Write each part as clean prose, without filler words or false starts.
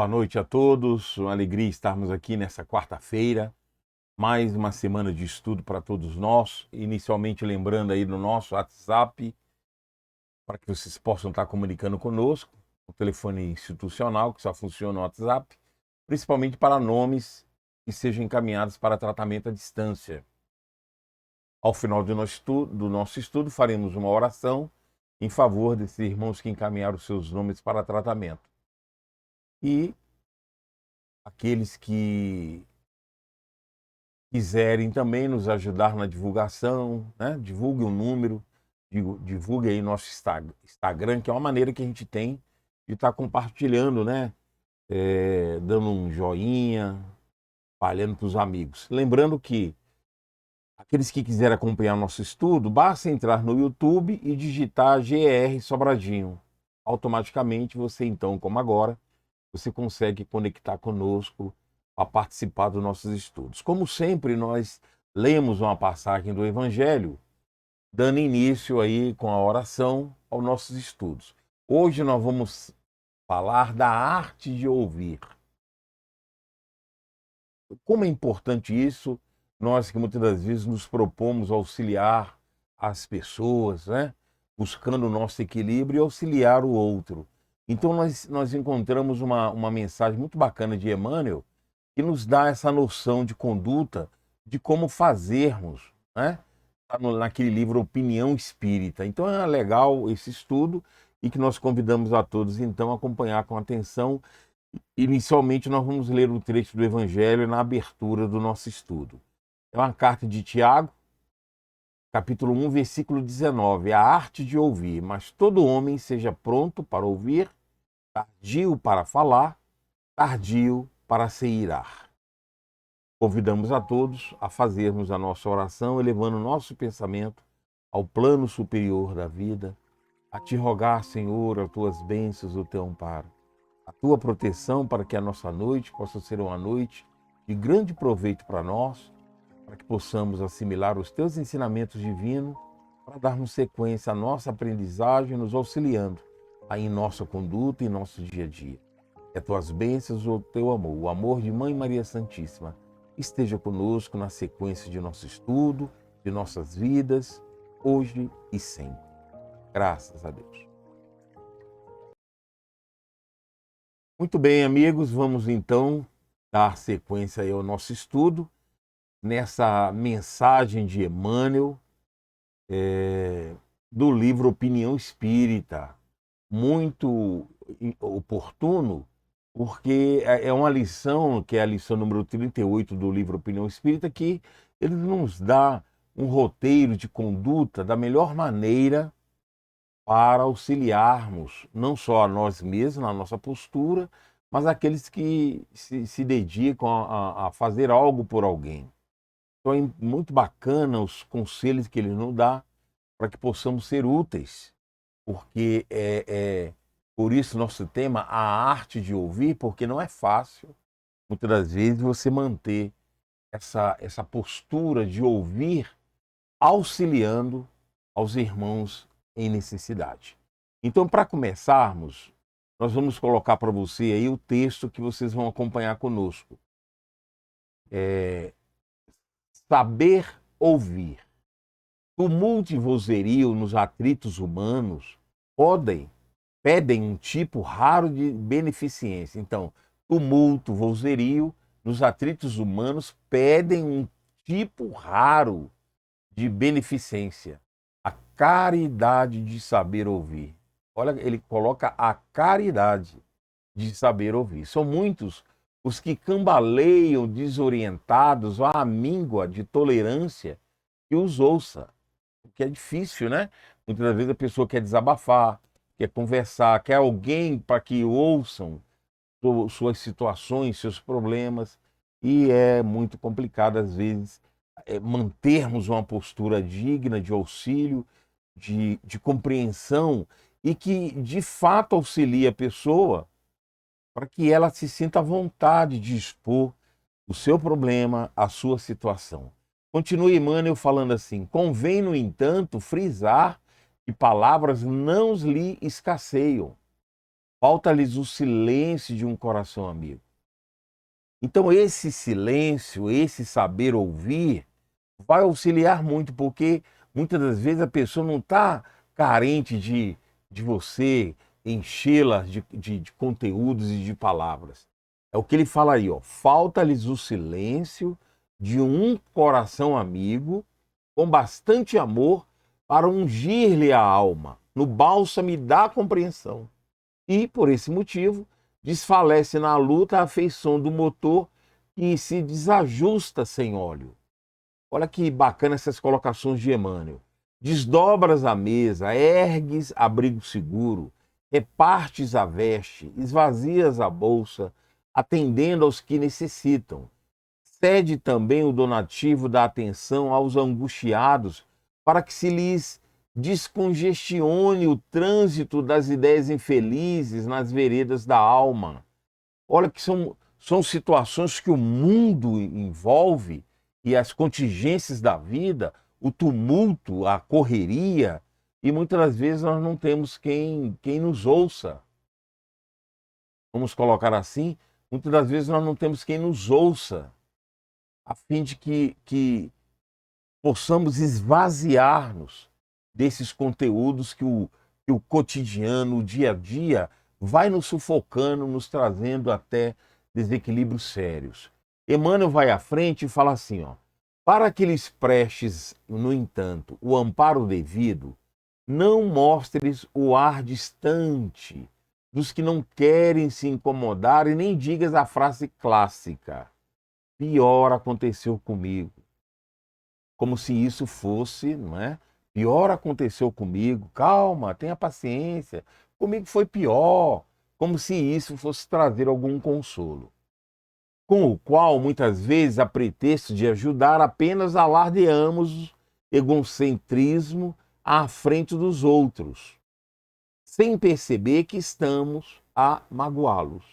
Boa noite a todos, uma alegria estarmos aqui nessa quarta-feira, mais uma semana de estudo para todos nós, inicialmente lembrando aí no nosso WhatsApp, para que vocês possam estar comunicando conosco, o telefone institucional que só funciona no WhatsApp, principalmente para nomes que sejam encaminhados para tratamento à distância. Ao final do nosso estudo, faremos uma oração em favor desses irmãos que encaminharam seus nomes para tratamento. E aqueles que quiserem também nos ajudar na divulgação, né? Divulgue o número, divulgue aí nosso Instagram, que é uma maneira que a gente tem de estar compartilhando, né? Dando um joinha, espalhando para os amigos. Lembrando que aqueles que quiserem acompanhar nosso estudo, basta entrar no YouTube e digitar GR Sobradinho. Automaticamente você então, como agora, você consegue conectar conosco a participar dos nossos estudos. Como sempre, nós lemos uma passagem do Evangelho dando início aí com a oração aos nossos estudos. Hoje nós vamos falar da arte de ouvir. Como é importante isso, nós que muitas das vezes nos propomos auxiliar as pessoas, né? Buscando o nosso equilíbrio e auxiliar o outro. Então nós encontramos uma mensagem muito bacana de Emmanuel que nos dá essa noção de conduta, de como fazermos, né? Tá naquele livro Opinião Espírita. Então é legal esse estudo e que nós convidamos a todos então a acompanhar com atenção. Inicialmente, nós vamos ler um trecho do Evangelho na abertura do nosso estudo. É uma carta de Tiago, capítulo 1, versículo 19. A arte de ouvir, mas todo homem seja pronto para ouvir, tardio para falar, tardio para se irar. Convidamos a todos a fazermos a nossa oração, elevando o nosso pensamento ao plano superior da vida, a te rogar, Senhor, as tuas bênçãos, o teu amparo, a tua proteção para que a nossa noite possa ser uma noite de grande proveito para nós, para que possamos assimilar os teus ensinamentos divinos, para darmos sequência à nossa aprendizagem, nos auxiliando aí em nossa conduta e em nosso dia a dia. Que as tuas bênçãos, o teu amor, o amor de Mãe Maria Santíssima, esteja conosco na sequência de nosso estudo, de nossas vidas, hoje e sempre. Graças a Deus. Muito bem, amigos, vamos então dar sequência aí ao nosso estudo nessa mensagem de Emmanuel do livro Opinião Espírita. Muito oportuno, porque é uma lição, que é a lição número 38 do livro Opinião Espírita, que ele nos dá um roteiro de conduta da melhor maneira para auxiliarmos não só a nós mesmos, na nossa postura, mas aqueles que se dedicam a fazer algo por alguém. Então é muito bacana os conselhos que ele nos dá para que possamos ser úteis, porque por isso nosso tema, a arte de ouvir, porque não é fácil, muitas das vezes, você manter essa postura de ouvir, auxiliando aos irmãos em necessidade. Então, para começarmos, nós vamos colocar para você aí o texto que vocês vão acompanhar conosco. Saber ouvir. Tumulto e vozerio nos atritos humanos pedem um tipo raro de beneficência. Então, tumulto, vozerio nos atritos humanos pedem um tipo raro de beneficência. A caridade de saber ouvir. Olha, ele coloca a caridade de saber ouvir. São muitos os que cambaleiam desorientados à míngua de tolerância que os ouça. O que é difícil, né? Muitas vezes a pessoa quer desabafar, quer conversar, quer alguém para que ouçam suas situações, seus problemas, e é muito complicado, às vezes, mantermos uma postura digna de auxílio, de compreensão, e que, de fato, auxilie a pessoa para que ela se sinta à vontade de expor o seu problema, a sua situação. Continue Emmanuel falando assim: convém, no entanto, frisar que palavras não lhe escasseiam. Falta-lhes o silêncio de um coração amigo. Então, esse silêncio, esse saber ouvir, vai auxiliar muito, porque muitas das vezes a pessoa não está carente de você enchê-la de conteúdos e de palavras. É o que ele fala aí, ó. Falta-lhes o silêncio de um coração amigo com bastante amor para ungir-lhe a alma no bálsamo da compreensão. E, por esse motivo, desfalece na luta a afeição do motor que se desajusta sem óleo. Olha que bacana essas colocações de Emmanuel. Desdobras a mesa, ergues abrigo seguro, repartes a veste, esvazias a bolsa, atendendo aos que necessitam. Cede também o donativo da atenção aos angustiados, para que se lhes descongestione o trânsito das ideias infelizes nas veredas da alma. Olha que são situações que o mundo envolve e as contingências da vida o tumulto, a correria, e muitas das vezes nós não temos quem nos ouça. Vamos colocar assim, muitas das vezes nós não temos quem nos ouça, a fim de que possamos esvaziar-nos desses conteúdos que o cotidiano, o dia a dia, vai nos sufocando, nos trazendo até desequilíbrios sérios. Emmanuel vai à frente e fala assim, ó, para que lhes prestes, no entanto, o amparo devido, não mostres o ar distante dos que não querem se incomodar e nem digas a frase clássica, pior aconteceu comigo. Como se isso fosse, não é? Pior aconteceu comigo, calma, tenha paciência, comigo foi pior, como se isso fosse trazer algum consolo. Com o qual, muitas vezes, a pretexto de ajudar, apenas alardeamos egocentrismo à frente dos outros, sem perceber que estamos a magoá-los.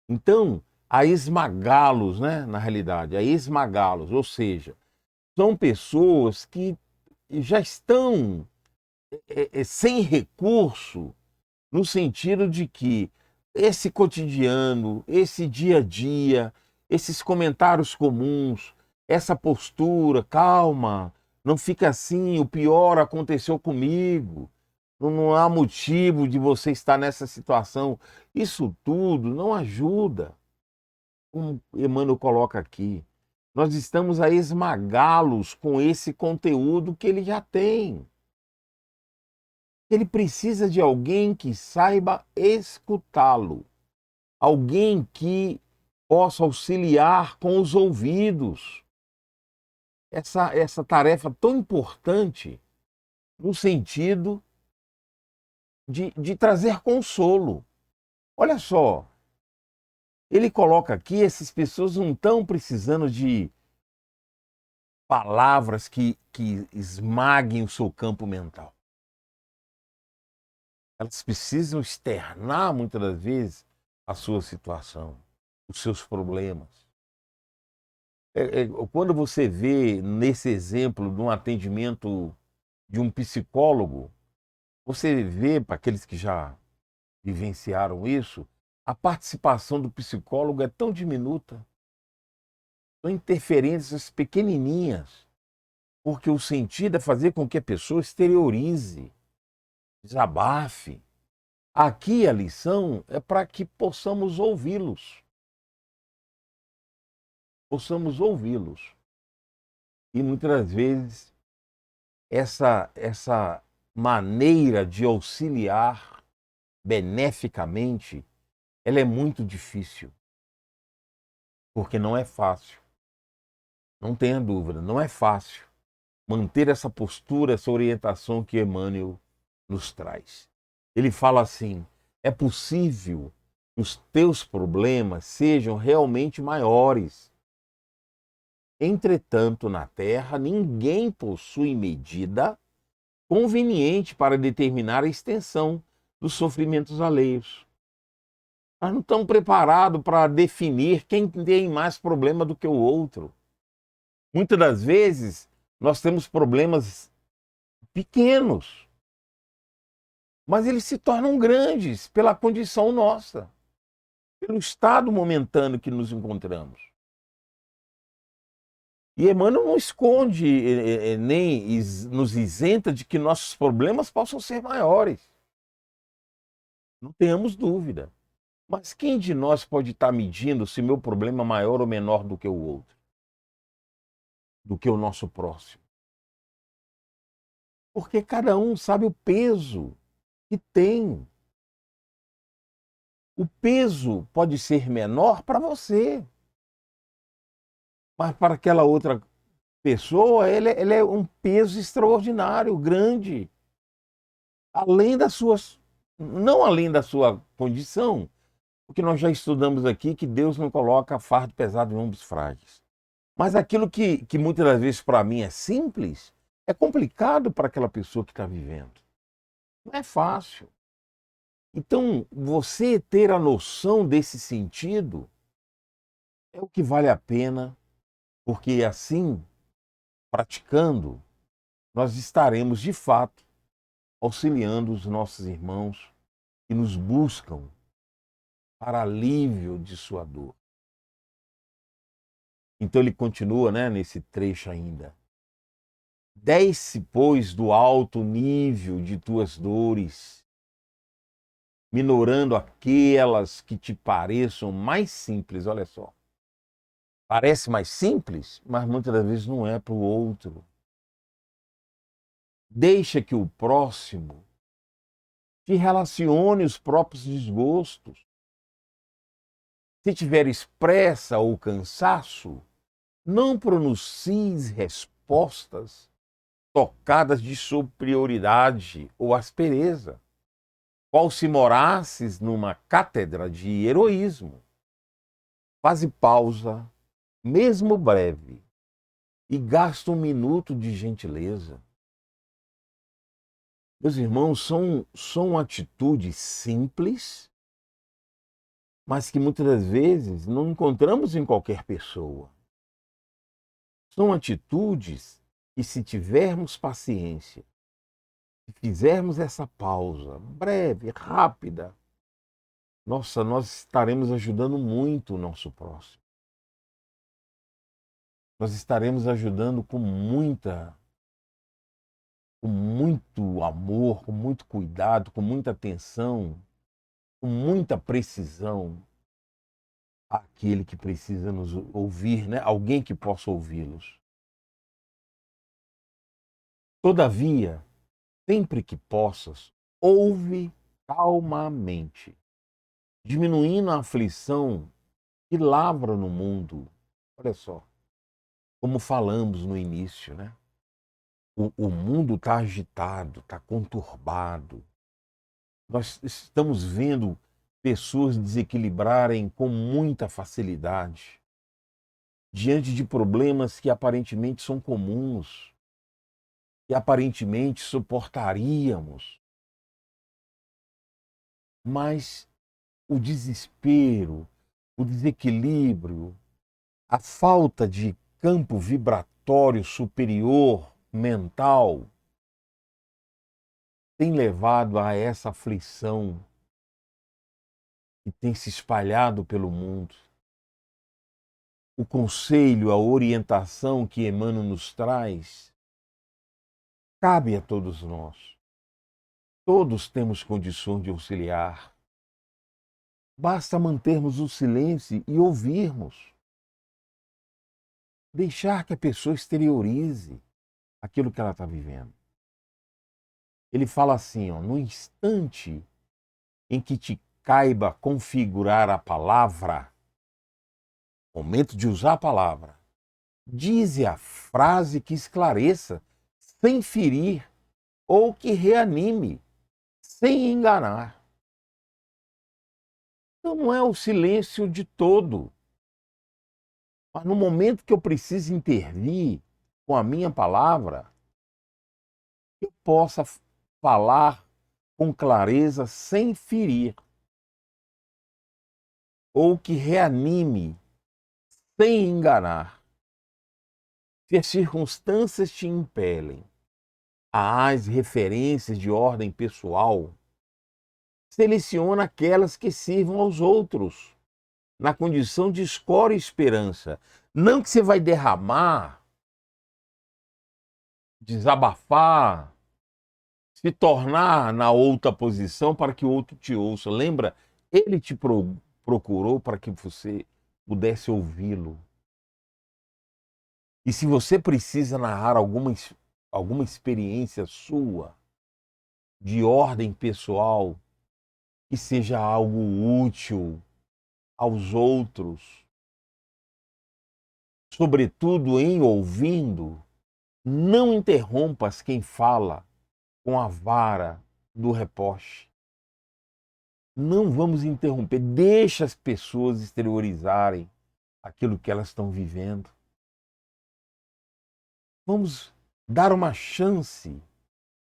Então, a esmagá-los, né, na realidade, a esmagá-los, ou seja, são pessoas que já estão sem recurso, no sentido de que esse cotidiano, esse dia a dia, esses comentários comuns, essa postura, calma, não fica assim, o pior aconteceu comigo, não há motivo de você estar nessa situação. Isso tudo não ajuda, como Emmanuel coloca aqui. Nós estamos a esmagá-los com esse conteúdo que ele já tem. Ele precisa de alguém que saiba escutá-lo, alguém que possa auxiliar com os ouvidos. Essa tarefa tão importante no sentido de trazer consolo. Olha só, ele coloca aqui, essas pessoas não estão precisando de palavras que esmaguem o seu campo mental. Elas precisam externar, muitas das vezes, a sua situação, os seus problemas. Quando você vê nesse exemplo de um atendimento de um psicólogo, você vê, para aqueles que já vivenciaram isso, a participação do psicólogo é tão diminuta, são interferências pequenininhas, porque o sentido é fazer com que a pessoa exteriorize, desabafe. Aqui a lição é para que possamos ouvi-los. Possamos ouvi-los. E muitas das vezes essa maneira de auxiliar beneficamente, ela é muito difícil. Porque não é fácil. Não tenha dúvida, não é fácil manter essa postura, essa orientação que Emmanuel nos traz. Ele fala assim: é possível que os teus problemas sejam realmente maiores. Entretanto, na Terra, ninguém possui medida conveniente para determinar a extensão dos sofrimentos alheios. Nós não estamos preparados para definir quem tem mais problema do que o outro. Muitas das vezes, nós temos problemas pequenos, mas eles se tornam grandes pela condição nossa, pelo estado momentâneo que nos encontramos. E Emmanuel não esconde, nem nos isenta de que nossos problemas possam ser maiores. Não tenhamos dúvida. Mas quem de nós pode estar medindo se meu problema é maior ou menor do que o outro? Do que o nosso próximo? Porque cada um sabe o peso que tem. O peso pode ser menor para você, mas para aquela outra pessoa, ele é um peso extraordinário, grande, além das suas, não além da sua condição, porque nós já estudamos aqui que Deus não coloca fardo pesado em ombros frágeis. Mas aquilo que muitas das vezes para mim é simples, é complicado para aquela pessoa que está vivendo. Não é fácil. Então, você ter a noção desse sentido é o que vale a pena, porque assim praticando, nós estaremos de fato auxiliando os nossos irmãos que nos buscam para alívio de sua dor. Então ele continua, nesse trecho ainda. Desce, pois, do alto nível de tuas dores, minorando aquelas que te pareçam mais simples. Olha só. Parece mais simples, mas muitas das vezes não é para o outro. Deixa que o próximo te relacione os próprios desgostos. Se tiver expressa ou cansaço, não pronuncies respostas tocadas de superioridade ou aspereza, qual se morasses numa cátedra de heroísmo. Faze pausa, mesmo breve, e gasta 1 minuto de gentileza. Meus irmãos, são atitudes simples, mas que muitas das vezes não encontramos em qualquer pessoa. São atitudes que, se tivermos paciência, se fizermos essa pausa breve, rápida, nós estaremos ajudando muito o nosso próximo. Nós estaremos ajudando com muito amor, com muito cuidado, com muita atenção, com muita precisão aquele que precisa nos ouvir, Alguém que possa ouvi-los. Todavia, sempre que possas, ouve calmamente, diminuindo a aflição que lavra no mundo. Olha só, como falamos no início, O mundo está agitado, está conturbado. Nós estamos vendo pessoas desequilibrarem com muita facilidade diante de problemas que aparentemente são comuns, que aparentemente suportaríamos. Mas o desespero, o desequilíbrio, a falta de campo vibratório superior mental tem levado a essa aflição que tem se espalhado pelo mundo. O conselho, a orientação que Emmanuel nos traz, cabe a todos nós. Todos temos condições de auxiliar. Basta mantermos o silêncio e ouvirmos. Deixar que a pessoa exteriorize aquilo que ela está vivendo. Ele fala assim, no instante em que te caiba configurar a palavra, momento de usar a palavra, dize a frase que esclareça, sem ferir, ou que reanime, sem enganar. Então não é o silêncio de todo. Mas no momento que eu preciso intervir com a minha palavra, eu possa falar com clareza sem ferir, ou que reanime sem enganar. Se as circunstâncias te impelem às referências de ordem pessoal, seleciona aquelas que sirvam aos outros, na condição de escora e esperança. Não que você vai derramar, desabafar, se tornar na outra posição para que o outro te ouça. Lembra? Ele te procurou para que você pudesse ouvi-lo. E se você precisa narrar alguma experiência sua, de ordem pessoal, que seja algo útil aos outros, sobretudo em ouvindo, não interrompas quem fala com a vara do reproche. Não vamos interromper, deixa as pessoas exteriorizarem aquilo que elas estão vivendo. Vamos dar uma chance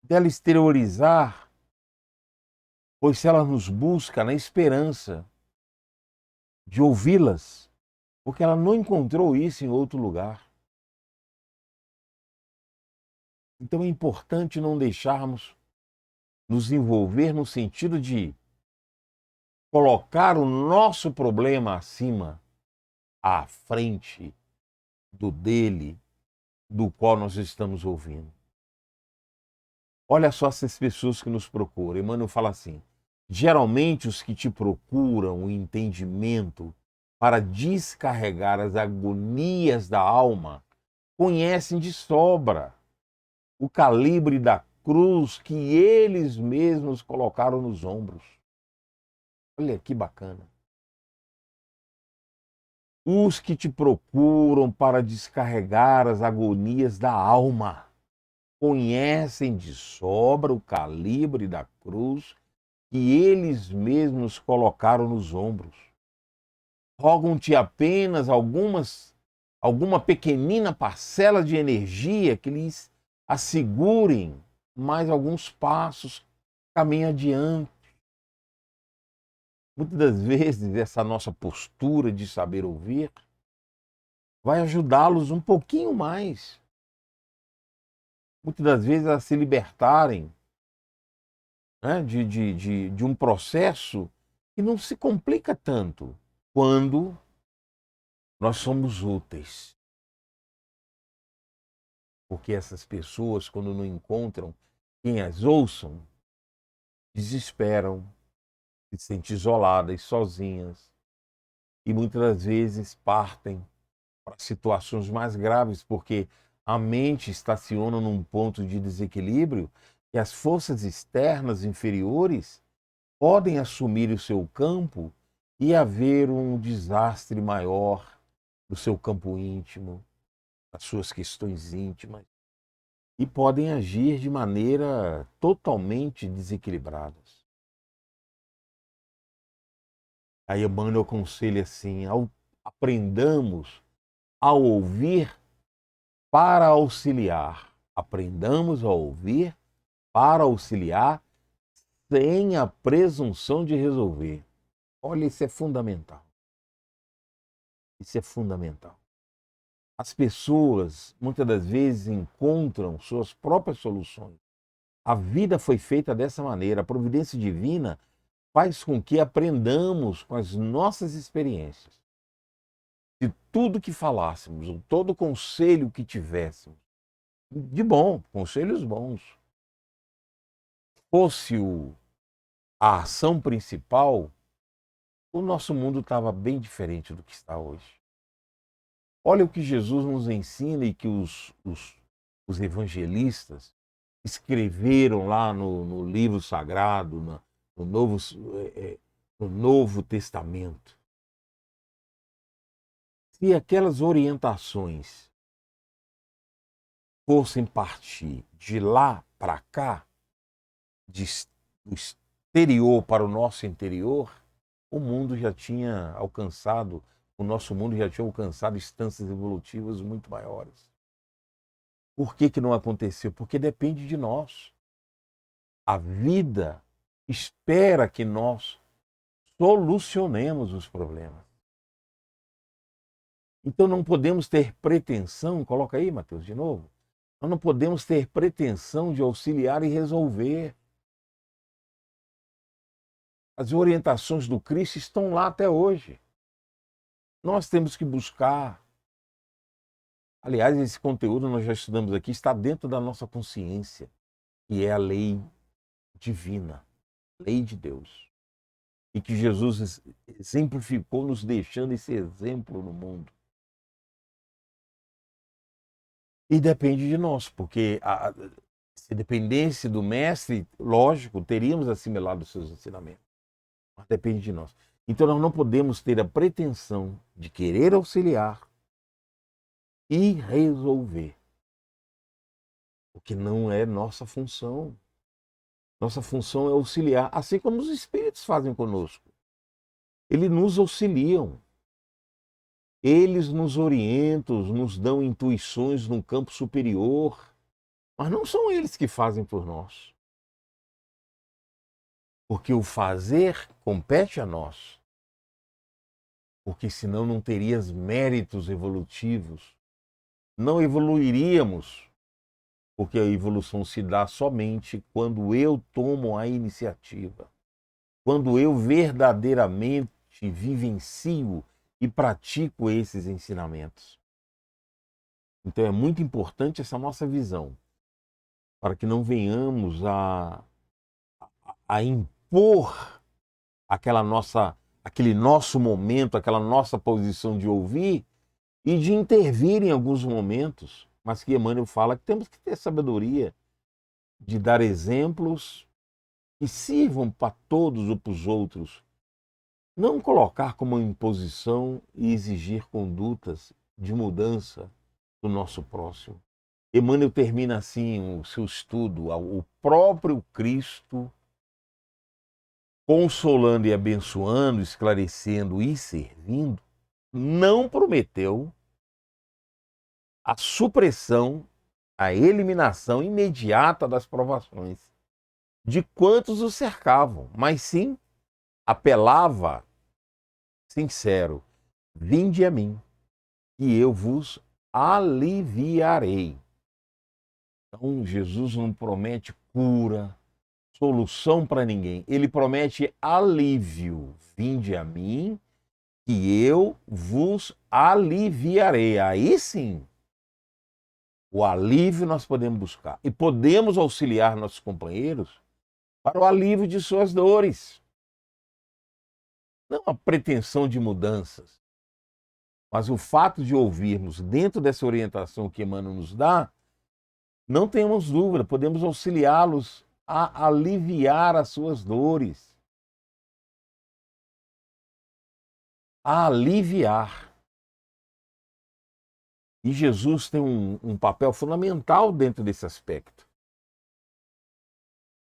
dela exteriorizar, pois se ela nos busca na esperança de ouvi-las, porque ela não encontrou isso em outro lugar. Então é importante não deixarmos nos envolver no sentido de colocar o nosso problema acima, à frente do dele, do qual nós estamos ouvindo. Olha só essas pessoas que nos procuram. Emmanuel fala assim: geralmente os que te procuram o entendimento para descarregar as agonias da alma conhecem de sobra o calibre da cruz que eles mesmos colocaram nos ombros. Olha que bacana. Os que te procuram para descarregar as agonias da alma conhecem de sobra o calibre da cruz que eles mesmos colocaram nos ombros. Rogam-te apenas alguma pequenina parcela de energia que lhes assegurem mais alguns passos, caminho adiante. Muitas das vezes, essa nossa postura de saber ouvir vai ajudá-los um pouquinho mais. Muitas das vezes a se libertarem, né, de um processo que não se complica tanto quando nós somos úteis. Porque essas pessoas, quando não encontram quem as ouçam, desesperam, se sentem isoladas, sozinhas, e muitas das vezes partem para situações mais graves, porque a mente estaciona num ponto de desequilíbrio que as forças externas inferiores podem assumir o seu campo e haver um desastre maior no seu campo íntimo, nas suas questões íntimas, e podem agir de maneira totalmente desequilibradas. Aí Emmanuel aconselha assim: aprendamos a ouvir para auxiliar. Aprendamos a ouvir para auxiliar sem a presunção de resolver. Olha, isso é fundamental. Isso é fundamental. As pessoas, muitas das vezes, encontram suas próprias soluções. A vida foi feita dessa maneira. A providência divina faz com que aprendamos com as nossas experiências. Se tudo que falássemos, ou todo conselho que tivéssemos, de bom, conselhos bons, fosse a ação principal, o nosso mundo estava bem diferente do que está hoje. Olha o que Jesus nos ensina e que os evangelistas escreveram lá no livro sagrado, no, Novo, no Novo Testamento. Se aquelas orientações fossem partir de lá para cá, do exterior para o nosso interior, o mundo já tinha alcançado, o nosso mundo já tinha alcançado instâncias evolutivas muito maiores. Por que não aconteceu? Porque depende de nós. A vida espera que nós solucionemos os problemas. Então não podemos ter pretensão, coloca aí, Mateus, de novo. Nós não podemos ter pretensão de auxiliar e resolver. As orientações do Cristo estão lá até hoje. Nós temos que buscar. Aliás, esse conteúdo nós já estudamos aqui, está dentro da nossa consciência, que é a lei divina, lei de Deus. E que Jesus exemplificou, nos deixando esse exemplo no mundo. E depende de nós, porque se dependesse do mestre, lógico, teríamos assimilado os seus ensinamentos. Mas depende de nós. Então nós não podemos ter a pretensão de querer auxiliar e resolver. Porque não é nossa função. Nossa função é auxiliar, assim como os espíritos fazem conosco. Eles nos auxiliam. Eles nos orientam, nos dão intuições num campo superior. Mas não são eles que fazem por nós. Porque o fazer compete a nós. Porque senão não terias méritos evolutivos. Não evoluiríamos. porque a evolução se dá somente quando eu tomo a iniciativa, quando eu verdadeiramente vivencio e pratico esses ensinamentos. Então é muito importante essa nossa visão, para que não venhamos a impor aquele nosso momento, aquela nossa posição de ouvir e de intervir em alguns momentos, mas que Emmanuel fala que temos que ter sabedoria de dar exemplos que sirvam para todos ou para os outros. Não colocar como imposição e exigir condutas de mudança do nosso próximo. Emmanuel termina assim o seu estudo: o próprio Cristo, consolando e abençoando, esclarecendo e servindo, não prometeu a supressão, a eliminação imediata das provações de quantos o cercavam, mas sim apelava sincero: vinde a mim, e eu vos aliviarei. Então, Jesus não promete cura, solução para ninguém. Ele promete alívio. Vinde a mim, que eu vos aliviarei. Aí sim, o alívio nós podemos buscar. E podemos auxiliar nossos companheiros para o alívio de suas dores. Não a pretensão de mudanças, mas o fato de ouvirmos dentro dessa orientação que Emmanuel nos dá, não temos dúvida, podemos auxiliá-los a aliviar as suas dores. A aliviar. E Jesus tem um papel fundamental dentro desse aspecto.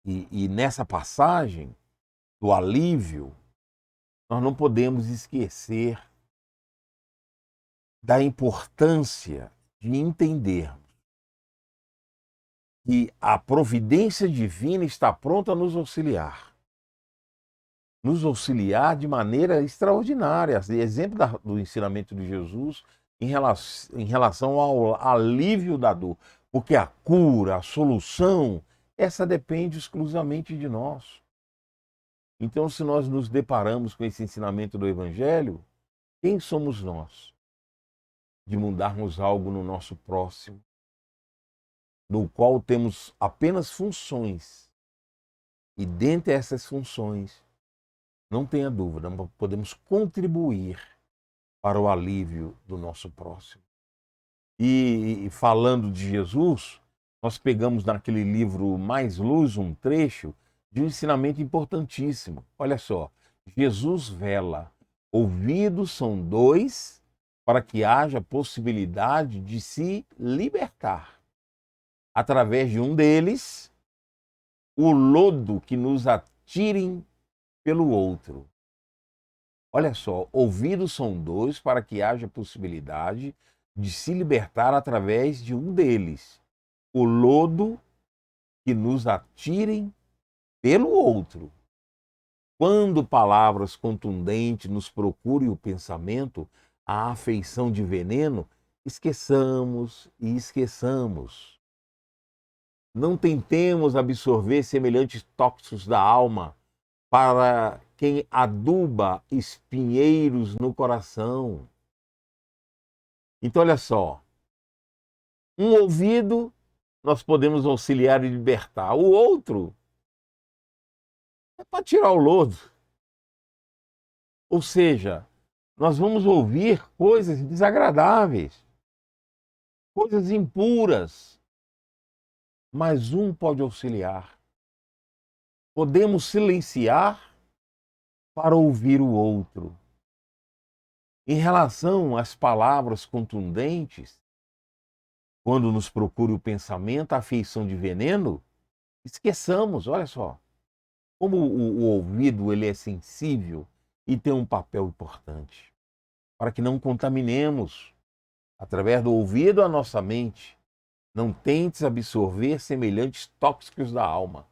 E nessa passagem do alívio, nós não podemos esquecer da importância de entendermos que a providência divina está pronta a nos auxiliar. Nos auxiliar de maneira extraordinária. Exemplo do ensinamento de Jesus em relação ao alívio da dor. Porque a cura, a solução, essa depende exclusivamente de nós. Então, se nós nos deparamos com esse ensinamento do Evangelho, quem somos nós de mudarmos algo no nosso próximo, do qual temos apenas funções? E dentre essas funções, não tenha dúvida, podemos contribuir para o alívio do nosso próximo. E falando de Jesus, nós pegamos naquele livro Mais Luz um trecho de um ensinamento importantíssimo. Olha só, Jesus vela: ouvidos são dois para que haja possibilidade de se libertar. Através de um deles, o lodo que nos atirem pelo outro. Olha só, ouvidos são dois para que haja possibilidade de se libertar através de um deles. O lodo que nos atirem pelo outro. Quando palavras contundentes nos procurem o pensamento, a afeição de veneno, esqueçamos e esqueçamos. Não tentemos absorver semelhantes tóxicos da alma para quem aduba espinheiros no coração. Então, olha só, um ouvido nós podemos auxiliar e libertar, o outro é para tirar o lodo. Ou seja, nós vamos ouvir coisas desagradáveis, coisas impuras, mas um pode auxiliar. Podemos silenciar para ouvir o outro. Em relação às palavras contundentes, quando nos procure o pensamento, a afeição de veneno, esqueçamos, olha só, como o ouvido ele é sensível e tem um papel importante, para que não contaminemos, através do ouvido, a nossa mente. Não tentes absorver semelhantes tóxicos da alma,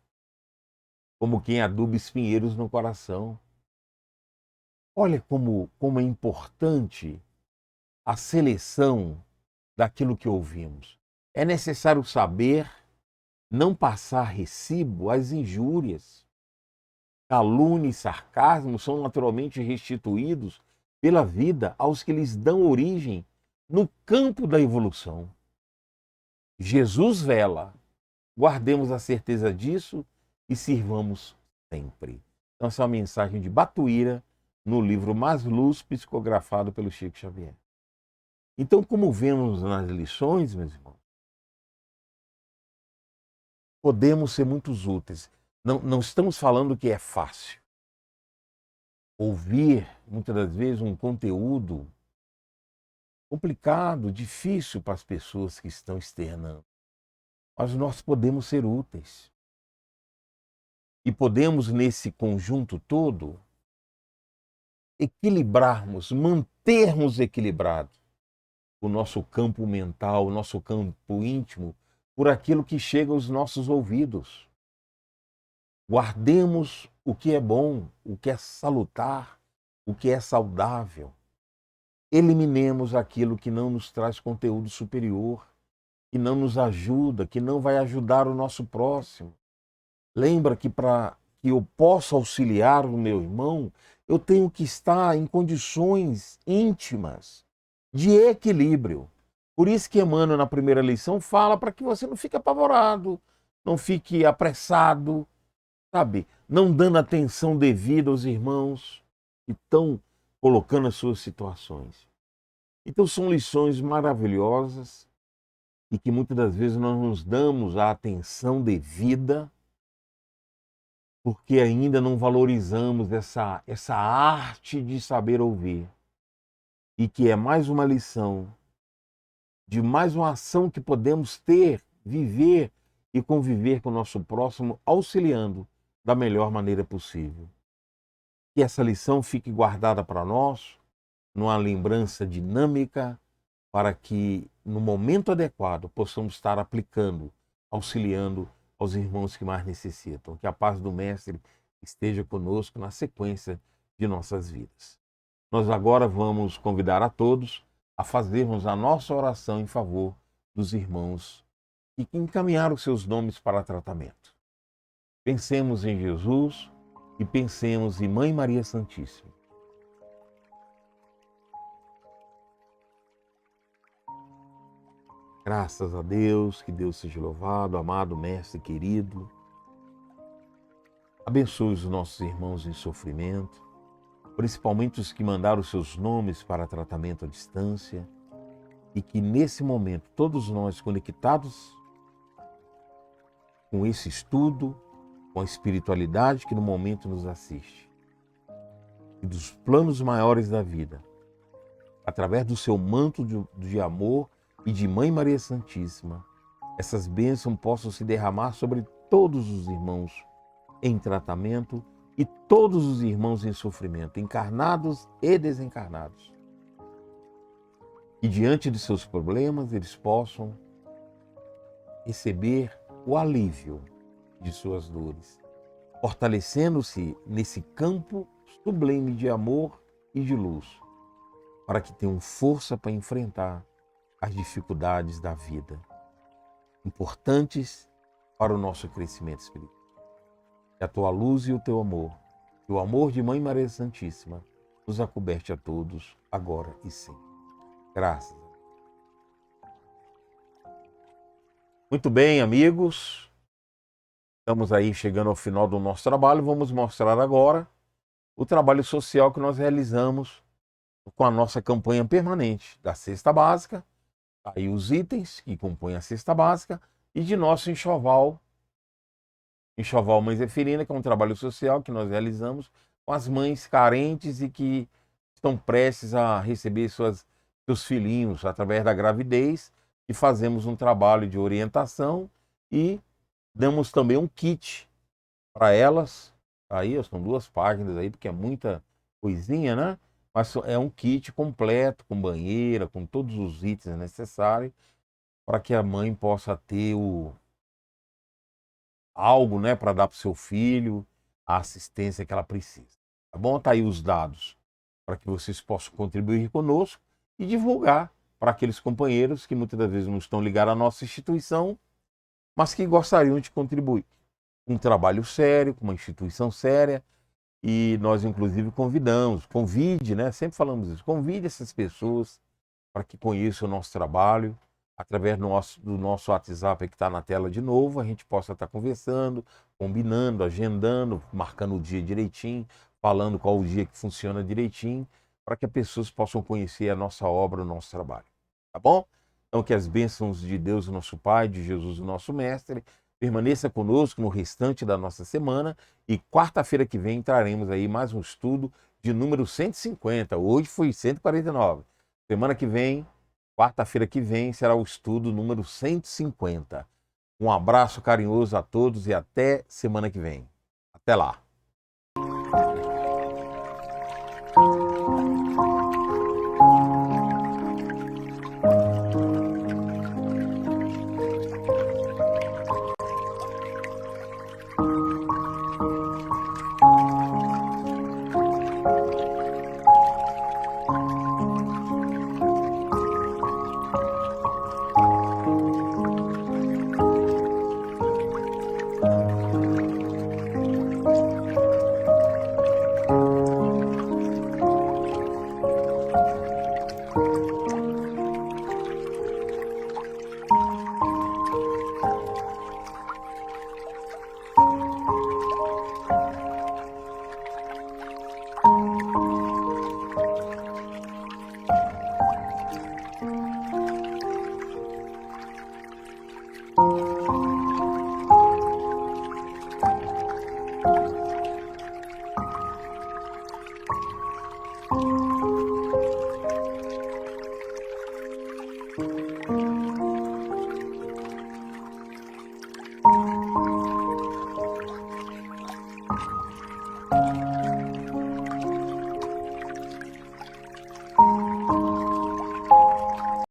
como quem aduba espinheiros no coração. Olha como é importante a seleção daquilo que ouvimos. É necessário saber não passar recibo às injúrias. Calúnia e sarcasmo são naturalmente restituídos pela vida aos que lhes dão origem no campo da evolução. Jesus vela, guardemos a certeza disso e sirvamos sempre. Então, essa é uma mensagem de Batuíra no livro Mais Luz, psicografado pelo Chico Xavier. Então, como vemos nas lições, meus irmãos, podemos ser muito úteis. Não estamos falando que é fácil. Ouvir, muitas das vezes, um conteúdo complicado, difícil para as pessoas que estão externando. Mas nós podemos ser úteis. E podemos, nesse conjunto todo, equilibrarmos, mantermos equilibrado o nosso campo mental, o nosso campo íntimo, por aquilo que chega aos nossos ouvidos. Guardemos o que é bom, o que é salutar, o que é saudável. Eliminemos aquilo que não nos traz conteúdo superior, que não nos ajuda, que não vai ajudar o nosso próximo. Lembra que para que eu possa auxiliar o meu irmão, eu tenho que estar em condições íntimas de equilíbrio. Por isso que Emmanuel, na primeira lição, fala para que você não fique apavorado, não fique apressado, sabe? Não dando atenção devida aos irmãos que estão colocando as suas situações. Então são lições maravilhosas e que muitas das vezes nós nos damos a atenção devida porque ainda não valorizamos essa arte de saber ouvir. E que é mais uma lição de mais uma ação que podemos ter, viver e conviver com o nosso próximo, auxiliando da melhor maneira possível. Que essa lição fique guardada para nós, numa lembrança dinâmica, para que no momento adequado possamos estar aplicando, auxiliando aos irmãos que mais necessitam. Que a paz do Mestre esteja conosco na sequência de nossas vidas. Nós agora vamos convidar a todos a fazermos a nossa oração em favor dos irmãos que encaminharam seus nomes para tratamento. Pensemos em Jesus e pensemos em Mãe Maria Santíssima. Graças a Deus, que Deus seja louvado, amado Mestre querido. Abençoe os nossos irmãos em sofrimento, principalmente os que mandaram seus nomes para tratamento à distância, e que nesse momento todos nós conectados com esse estudo, com a espiritualidade que no momento nos assiste, e dos planos maiores da vida, através do seu manto de amor e de Mãe Maria Santíssima, essas bênçãos possam se derramar sobre todos os irmãos em tratamento e todos os irmãos em sofrimento, encarnados e desencarnados. E diante de seus problemas, eles possam receber o alívio de suas dores, fortalecendo-se nesse campo sublime de amor e de luz, para que tenham força para enfrentar as dificuldades da vida, importantes para o nosso crescimento espiritual. Que a tua luz e o teu amor, e o amor de Mãe Maria Santíssima, nos acoberte a todos, agora e sempre. Graças. Muito bem, amigos. Estamos aí chegando ao final do nosso trabalho. Vamos mostrar agora o trabalho social que nós realizamos com a nossa campanha permanente da Cesta Básica. Aí os itens que compõem a Cesta Básica e de nosso enxoval Mãe Zeferina, que é um trabalho social que nós realizamos com as mães carentes e que estão prestes a receber seus filhinhos através da gravidez, e fazemos um trabalho de orientação e damos também um kit para elas. Aí são 2 páginas aí, porque é muita coisinha, né? Mas é um kit completo, com banheira, com todos os itens necessários, para que a mãe possa ter algo, né, para dar para o seu filho, a assistência que ela precisa. Tá bom? Tá aí os dados para que vocês possam contribuir conosco e divulgar para aqueles companheiros que muitas das vezes não estão ligados à nossa instituição mas que gostariam de contribuir com um trabalho sério, com uma instituição séria. E nós, inclusive, convide, né? Sempre falamos isso, convide essas pessoas para que conheçam o nosso trabalho, através do nosso WhatsApp que está na tela de novo, a gente possa estar conversando, combinando, agendando, marcando o dia direitinho, falando qual o dia que funciona direitinho, para que as pessoas possam conhecer a nossa obra, o nosso trabalho. Tá bom? Então, que as bênçãos de Deus, o nosso Pai, de Jesus, o nosso Mestre, permaneça conosco no restante da nossa semana, e quarta-feira que vem traremos aí mais um estudo de número 150. Hoje foi 149. Semana que vem, quarta-feira que vem, será o estudo número 150. Um abraço carinhoso a todos e até semana que vem. Até lá.